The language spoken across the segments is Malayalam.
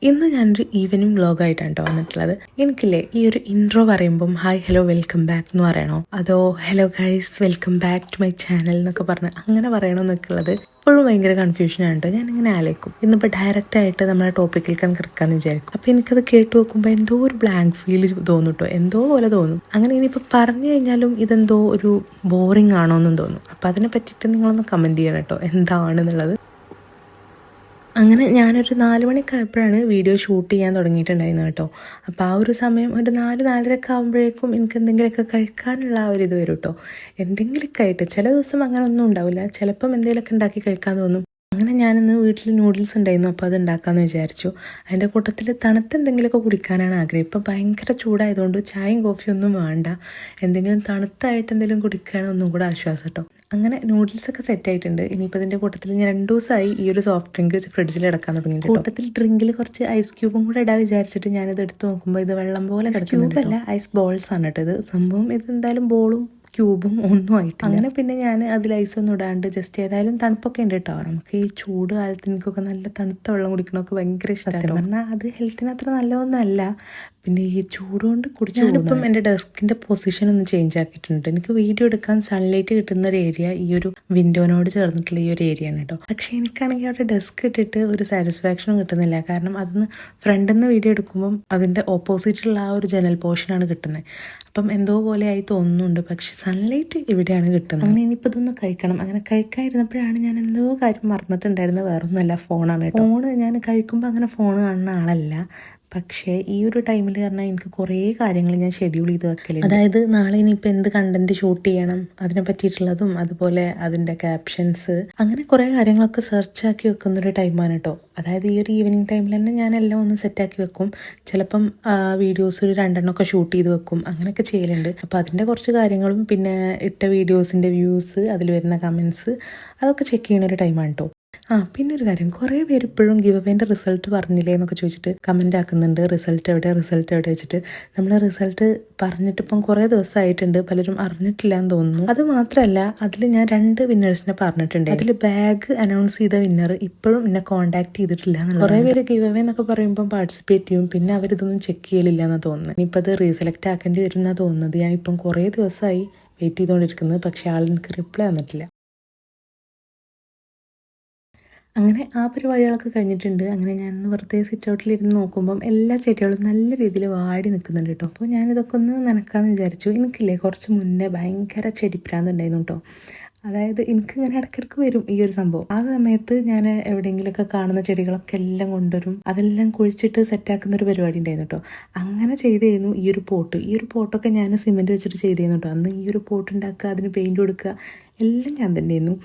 ഇന്ന് ഞാനൊരു ഈവനിങ് വ്ലോഗായിട്ടാണ് കേട്ടോ വന്നിട്ടുള്ളത്. എനിക്കില്ലേ ഈ ഒരു ഇൻട്രോ പറയുമ്പം ഹായ് ഹലോ വെൽക്കം ബാക്ക് എന്ന് പറയണോ, അതോ hello guys welcome back to my channel എന്നൊക്കെ പറഞ്ഞ് അങ്ങനെ പറയണോ എന്നൊക്കെ ഉള്ളത് ഇപ്പോഴും ഭയങ്കര കൺഫ്യൂഷനാണ് കേട്ടോ. ഞാനിങ്ങനെ ആലോചിക്കും. ഇന്നിപ്പോൾ ഡയറക്റ്റായിട്ട് നമ്മുടെ ടോപ്പിക്കിൽ കിടക്കാമെന്ന് വിചാരിക്കും. അപ്പോൾ എനിക്കത് കേട്ട് നോക്കുമ്പോൾ എന്തോ ഒരു ബ്ലാങ്ക് ഫീൽ തോന്നും കേട്ടോ, എന്തോ പോലെ തോന്നും. അങ്ങനെ ഇനിയിപ്പോൾ പറഞ്ഞു കഴിഞ്ഞാലും ഇതെന്തോ ഒരു ബോറിംഗ് ആണോ എന്നും തോന്നും. അപ്പോൾ അതിനെ പറ്റിയിട്ട് നിങ്ങളൊന്ന് കമൻറ്റ് ചെയ്യണം കേട്ടോ, എന്താണെന്നുള്ളത്. അങ്ങനെ ഞാനൊരു 4 മണിയൊക്കെ ആയപ്പോഴാണ് വീഡിയോ ഷൂട്ട് ചെയ്യാൻ തുടങ്ങിയിട്ടുണ്ടായിരുന്നത് കേട്ടോ. അപ്പോൾ ആ ഒരു സമയം ഒരു 4-4:30 ആകുമ്പോഴേക്കും എനിക്ക് എന്തെങ്കിലുമൊക്കെ കഴിക്കാനുള്ള ആ ഒരു ഇത് വരും കേട്ടോ. എന്തെങ്കിലുമൊക്കെ ആയിട്ട് ചില ദിവസം അങ്ങനെ ഒന്നും ഉണ്ടാവില്ല, ചിലപ്പം എന്തെങ്കിലുമൊക്കെ ഉണ്ടാക്കി കഴിക്കാൻ തോന്നും. അങ്ങനെ ഞാനിന്ന് വീട്ടിൽ നൂഡിൽസ് ഉണ്ടായിരുന്നു, അപ്പോൾ അത് ഉണ്ടാക്കാമെന്ന് വിചാരിച്ചു. അതിൻ്റെ കൂട്ടത്തിൽ തണുത്ത എന്തെങ്കിലുമൊക്കെ കുടിക്കാനാണ് ആഗ്രഹം. ഇപ്പം ഭയങ്കര ചൂടായതുകൊണ്ട് ചായയും കോഫിയും ഒന്നും വേണ്ട, എന്തെങ്കിലും തണുത്തായിട്ട് എന്തെങ്കിലും കുടിക്കുകയാണ് ഒന്നും കൂടെ ആശ്വാസം കേട്ടോ. അങ്ങനെ നൂഡിൽസൊക്കെ സെറ്റ് ആയിട്ടുണ്ട്. ഇനിയിപ്പോൾ ഇതിൻ്റെ കൂട്ടത്തിൽ ഞാൻ 2 ദിവസമായി ഈ ഒരു സോഫ്റ്റ് ഡ്രിങ്ക് ഫ്രിഡ്ജിൽ ഇടക്കാൻ തുടങ്ങിയിട്ട്. കൂട്ടത്തിൽ ഡ്രിങ്കിൽ കുറച്ച് ഐസ് ക്യൂബും കൂടെ ഇടാൻ വിചാരിച്ചിട്ട് ഞാനിത് എടുത്ത് നോക്കുമ്പോൾ ഇത് വെള്ളം പോലെ ക്യൂബല്ല, ഐസ് ബോൾസ് ആണ് കേട്ടോ. ഇത് സംഭവം ഇത് എന്തായാലും ബോളും ക്യൂബും ഒന്നും ആയിട്ട് അങ്ങനെ പിന്നെ ഞാൻ അതിൽ ഐസൊന്നും ഇടാണ്ട് ജസ്റ്റ് ഏതായാലും തണുപ്പൊക്കെ ഉണ്ട് കേട്ടോ. നമുക്ക് ഈ ചൂട് കാലത്ത് എനിക്കൊക്കെ നല്ല തണുത്ത വെള്ളം കുടിക്കണമൊക്കെ ഭയങ്കര ഇഷ്ടമാണ്. പറഞ്ഞാൽ അത് ഹെൽത്തിന് അത്ര നല്ലതൊന്നുമല്ല, പിന്നെ ഈ ചൂടുകൊണ്ട് കുടിച്ചു. ഞാനിപ്പം എൻ്റെ ഡെസ്കിൻ്റെ പൊസിഷൻ ഒന്ന് ചേഞ്ച് ആക്കിയിട്ടുണ്ട്. എനിക്ക് വീഡിയോ എടുക്കാൻ സൺലൈറ്റ് കിട്ടുന്ന ഒരു ഏരിയ ഈ ഒരു വിൻഡോനോട് ചേർന്നിട്ടുള്ള ഈ ഒരു ഏരിയ ആണ് കേട്ടോ. പക്ഷേ എനിക്കാണെങ്കിൽ അവിടെ ഡെസ്ക് ഇട്ടിട്ട് ഒരു സാറ്റിസ്ഫാക്ഷനും കിട്ടുന്നില്ല. കാരണം അതിന് ഫ്രണ്ടിൽ നിന്ന് വീഡിയോ എടുക്കുമ്പം അതിൻ്റെ ഓപ്പോസിറ്റുള്ള ആ ഒരു ജനൽ പോർഷനാണ് കിട്ടുന്നത്. അപ്പം എന്തോ പോലെ ആയി തോന്നുന്നുണ്ട്, പക്ഷെ സൺലൈറ്റ് ഇവിടെയാണ് കിട്ടുന്നത്. അങ്ങനെ ഇനിയിപ്പോൾ ഇതൊന്ന് കഴിക്കണം. അങ്ങനെ കഴിക്കാതിരുന്നപ്പോഴാണ് ഞാൻ എന്തോ കാര്യം മറന്നിട്ടുണ്ടായിരുന്നത്. വേറൊന്നുമല്ല, ഫോണാണ്. ഫോണ് ഞാൻ കഴിക്കുമ്പോൾ അങ്ങനെ ഫോൺ കാണുന്ന ആളല്ല. പക്ഷേ ഈ ഒരു ടൈമിൽ പറഞ്ഞാൽ എനിക്ക് കുറേ കാര്യങ്ങൾ ഞാൻ ഷെഡ്യൂൾ ചെയ്ത് വെക്കലുണ്ട്. അതായത് നാളെ ഇനിയിപ്പോൾ എന്ത് കണ്ടന്റ് ഷൂട്ട് ചെയ്യണം അതിനെ പറ്റിയിട്ടുള്ളതും അതുപോലെ അതിൻ്റെ ക്യാപ്ഷൻസ് അങ്ങനെ കുറേ കാര്യങ്ങളൊക്കെ സെർച്ച് ആക്കി വെക്കുന്നൊരു ടൈമാണ് കേട്ടോ. അതായത് ഈ ഒരു ഈവനിങ് ടൈമിൽ തന്നെ ഞാൻ എല്ലാം ഒന്ന് സെറ്റാക്കി വെക്കും. ചിലപ്പം വീഡിയോസ് ഒരു 2 എണ്ണമൊക്കെ ഷൂട്ട് ചെയ്ത് വെക്കും, അങ്ങനെയൊക്കെ ചെയ്യലുണ്ട്. അപ്പോൾ അതിൻ്റെ കുറച്ച് കാര്യങ്ങളും പിന്നെ ഇട്ട വീഡിയോസിൻ്റെ വ്യൂസ്, അതിൽ വരുന്ന കമൻസ്, അതൊക്കെ ചെക്ക് ചെയ്യുന്ന ഒരു ടൈമാണ് കേട്ടോ. പിന്നെ ഒരു കാര്യം, കുറേ പേര് ഇപ്പോഴും ഗിവ് അവേൻ്റെ റിസൾട്ട് പറഞ്ഞില്ലേ എന്നൊക്കെ ചോദിച്ചിട്ട് കമൻ്റ് ആക്കുന്നുണ്ട്. റിസൾട്ട് എവിടെ വെച്ചിട്ട് നമ്മൾ റിസൾട്ട് പറഞ്ഞിട്ടിപ്പം കുറേ ദിവസമായിട്ടുണ്ട്, പലരും അറിഞ്ഞിട്ടില്ല എന്ന് തോന്നുന്നു. അത് മാത്രമല്ല, അതിൽ ഞാൻ 2 വിന്നേഴ്സിനെ പറഞ്ഞിട്ടുണ്ട്. അതിൽ ബാഗ് അനൗൺസ് ചെയ്ത വിന്നർ ഇപ്പോഴും എന്നെ കോൺടാക്ട് ചെയ്തിട്ടില്ല. കുറേ പേര് ഗിവ് അവേ എന്നൊക്കെ പറയുമ്പോൾ പാർട്ടിസിപ്പേറ്റ് ചെയ്യും, പിന്നെ അവരിതൊന്നും ചെക്ക് ചെയ്യലില്ല എന്നാണ് തോന്നുന്നത്. ഇനിയിപ്പോൾ അത് റീസെലക്ട് ആക്കേണ്ടി വരും എന്നാണ് തോന്നുന്നത്. ഞാൻ ഇപ്പം കുറേ ദിവസമായി വെയിറ്റ് ചെയ്തുകൊണ്ടിരിക്കുന്നത്, പക്ഷേ ആൾ എനിക്ക് റിപ്ലൈ തന്നിട്ടില്ല. അങ്ങനെ ആ പരിപാടികളൊക്കെ കഴിഞ്ഞിട്ടുണ്ട്. അങ്ങനെ ഞാൻ വെറുതെ സിറ്റ് ഔട്ടിലിരുന്ന് നോക്കുമ്പം എല്ലാ ചെടികളും നല്ല രീതിയിൽ വാടി നിൽക്കുന്നുണ്ട് കേട്ടോ. അപ്പോൾ ഞാനിതൊക്കെ ഒന്ന് നനക്കാമെന്ന് വിചാരിച്ചു. എനിക്കില്ലേ കുറച്ച് മുന്നേ ഭയങ്കര ചെടിപ്രാന്ത് ഉണ്ടായിരുന്നു കേട്ടോ. അതായത് എനിക്കിങ്ങനെ ഇടയ്ക്കിടയ്ക്ക് വരും ഈ ഒരു സംഭവം. ആ സമയത്ത് ഞാൻ എവിടെയെങ്കിലുമൊക്കെ കാണുന്ന ചെടികളൊക്കെ എല്ലാം കൊണ്ടുവരും, അതെല്ലാം കുഴിച്ചിട്ട് സെറ്റാക്കുന്ന ഒരു പരിപാടി ഉണ്ടായിരുന്നു കേട്ടോ. അങ്ങനെ ചെയ്തായിരുന്നു ഈ ഒരു പോട്ടൊക്കെ ഞാൻ സിമെൻറ്റ് വെച്ചിട്ട് ചെയ്തായിരുന്നു കേട്ടോ. അന്ന് ഈ ഒരു പോട്ട് ഉണ്ടാക്കുക, അതിന് പെയിൻറ്റ് കൊടുക്കുക, എല്ലാം ഞാൻ തന്നെയായിരുന്നു.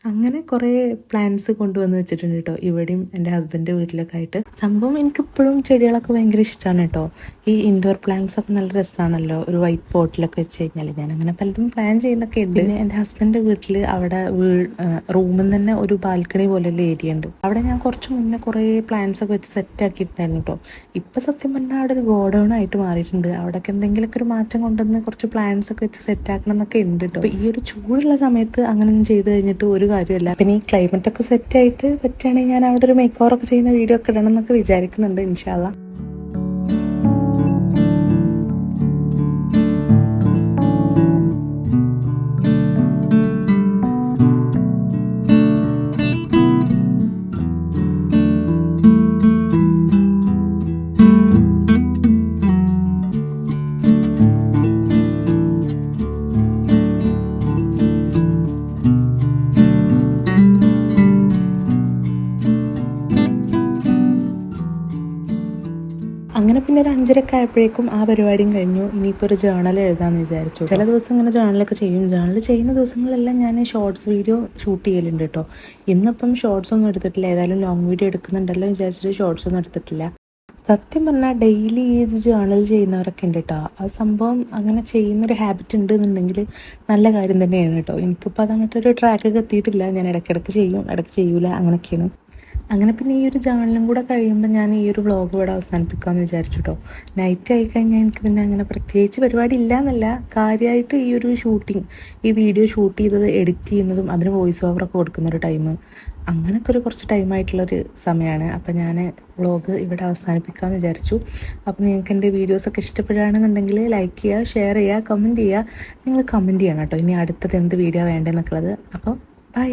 അങ്ങനെ കുറേ പ്ലാന്റ്സ് കൊണ്ടുവന്ന് വെച്ചിട്ടുണ്ട് കേട്ടോ, ഇവിടെയും എൻ്റെ ഹസ്ബൻഡിൻ്റെ വീട്ടിലൊക്കെ ആയിട്ട്. സംഭവം എനിക്കിപ്പോഴും ചെടികളൊക്കെ ഭയങ്കര ഇഷ്ടമാണ് കേട്ടോ. ഈ ഇൻഡോർ പ്ലാന്റ്സ് ഒക്കെ നല്ല രസമാണല്ലോ, ഒരു വൈറ്റ് പോട്ടിലൊക്കെ വെച്ച് കഴിഞ്ഞാൽ. ഞാൻ അങ്ങനെ പലതും പ്ലാൻ ചെയ്യുന്നൊക്കെ ഉണ്ട്. പിന്നെ എൻ്റെ ഹസ്ബൻഡിൻ്റെ വീട്ടിൽ അവിടെ റൂമിൽ തന്നെ ഒരു ബാൽക്കണി പോലെയുള്ള ഏരിയ ഉണ്ട്. അവിടെ ഞാൻ കുറച്ച് മുന്നേ കുറേ പ്ലാന്റ്സ് ഒക്കെ വെച്ച് സെറ്റ് ആക്കിയിട്ടുണ്ടായിരുന്നു കേട്ടോ. ഇപ്പം സത്യം പറഞ്ഞാൽ അവിടെ ഒരു ഗോഡൗൺ ആയിട്ട് മാറിയിട്ടുണ്ട്. അവിടെയൊക്കെ എന്തെങ്കിലുമൊക്കെ ഒരു മാറ്റം കൊണ്ടുവന്ന് കുറച്ച് പ്ലാന്റ്സ് ഒക്കെ വെച്ച് സെറ്റ് ആക്കണം എന്നൊക്കെ ഉണ്ട് കേട്ടോ. അപ്പോൾ ഈ ഒരു ചൂടുള്ള സമയത്ത് അങ്ങനെയൊന്നും ചെയ്ത് കഴിഞ്ഞിട്ട് ഒരു കാര്യമല്ല. പിന്നെ ഈ ക്ലൈമറ്റ് ഒക്കെ സെറ്റ് ആയിട്ട് പറ്റുകയാണെങ്കിൽ ഞാൻ അവിടെ ഒരു മേക്ക് ഓവർ ഒക്കെ ചെയ്യുന്ന വീഡിയോ ഒക്കെ ഇടണം എന്നൊക്കെ വിചാരിക്കുന്നുണ്ട്, ഇൻഷാ അല്ലാ. അങ്ങനെ പിന്നെ ഒരു 5:30 ആയപ്പോഴേക്കും ആ പരിപാടിയും കഴിഞ്ഞു. ഇനിയിപ്പോൾ ഒരു ജേർണൽ എഴുതാമെന്ന് വിചാരിച്ചു. ചില ദിവസം ഇങ്ങനെ ജേർണലൊക്കെ ചെയ്യും. ജേർണൽ ചെയ്യുന്ന ദിവസങ്ങളെല്ലാം ഞാൻ ഷോർട്സ് വീഡിയോ ഷൂട്ട് ചെയ്യലുണ്ട് കേട്ടോ. ഇന്നിപ്പം ഷോർട്സ് ഒന്നും എടുത്തിട്ടില്ല, ഏതായാലും ലോങ് വീഡിയോ എടുക്കുന്നുണ്ടല്ലോ വിചാരിച്ചിട്ട് ഷോർട്സ് ഒന്നും എടുത്തിട്ടില്ല. സത്യം പറഞ്ഞാൽ ഡെയിലി ഈ ജേർണൽ ചെയ്യുന്നവരൊക്കെ ഉണ്ട് കേട്ടോ. ആ സംഭവം അങ്ങനെ ചെയ്യുന്നൊരു ഹാബിറ്റ് ഉണ്ട് എന്നുണ്ടെങ്കിൽ നല്ല കാര്യം തന്നെയാണ് കേട്ടോ. എനിക്കിപ്പോൾ അതങ്ങോട്ടൊരു ട്രാക്കൊക്കെ എത്തിയിട്ടില്ല. ഞാൻ ഇടയ്ക്കിടയ്ക്ക് ചെയ്യും, ഇടയ്ക്ക് ചെയ്യൂല, അങ്ങനെയൊക്കെയാണ്. അങ്ങനെ പിന്നെ ഈ ഒരു ജേണലും കൂടെ കഴിയുമ്പോൾ ഞാൻ ഈ ഒരു വ്ളോഗ് ഇവിടെ അവസാനിപ്പിക്കാമെന്ന് വിചാരിച്ചു കേട്ടോ. നൈറ്റ് ആയി കഴിഞ്ഞാൽ എനിക്ക് പിന്നെ അങ്ങനെ പ്രത്യേകിച്ച് പരിപാടി ഇല്ല എന്നല്ല, കാര്യമായിട്ട് ഈ ഒരു ഷൂട്ടിങ്, ഈ വീഡിയോ ഷൂട്ട് ചെയ്തത് എഡിറ്റ് ചെയ്യുന്നതും അതിന് വോയിസ് ഓവറൊക്കെ കൊടുക്കുന്നൊരു ടൈം, അങ്ങനെയൊക്കെ ഒരു കുറച്ച് ടൈമായിട്ടുള്ളൊരു സമയമാണ്. അപ്പോൾ ഞാൻ വ്ളോഗ് ഇവിടെ അവസാനിപ്പിക്കാമെന്ന് വിചാരിച്ചു. അപ്പോൾ നിങ്ങൾക്ക് എൻ്റെ വീഡിയോസൊക്കെ ഇഷ്ടപ്പെടുകയാണെന്നുണ്ടെങ്കിൽ ലൈക്ക് ചെയ്യുക, ഷെയർ ചെയ്യുക, കമൻറ്റ് ചെയ്യുക. നിങ്ങൾ കമൻറ്റ് ചെയ്യണം കേട്ടോ ഇനി അടുത്തത് എന്ത് വീഡിയോ വേണ്ടതെന്നൊക്കെയുള്ളത്. അപ്പോൾ ബൈ.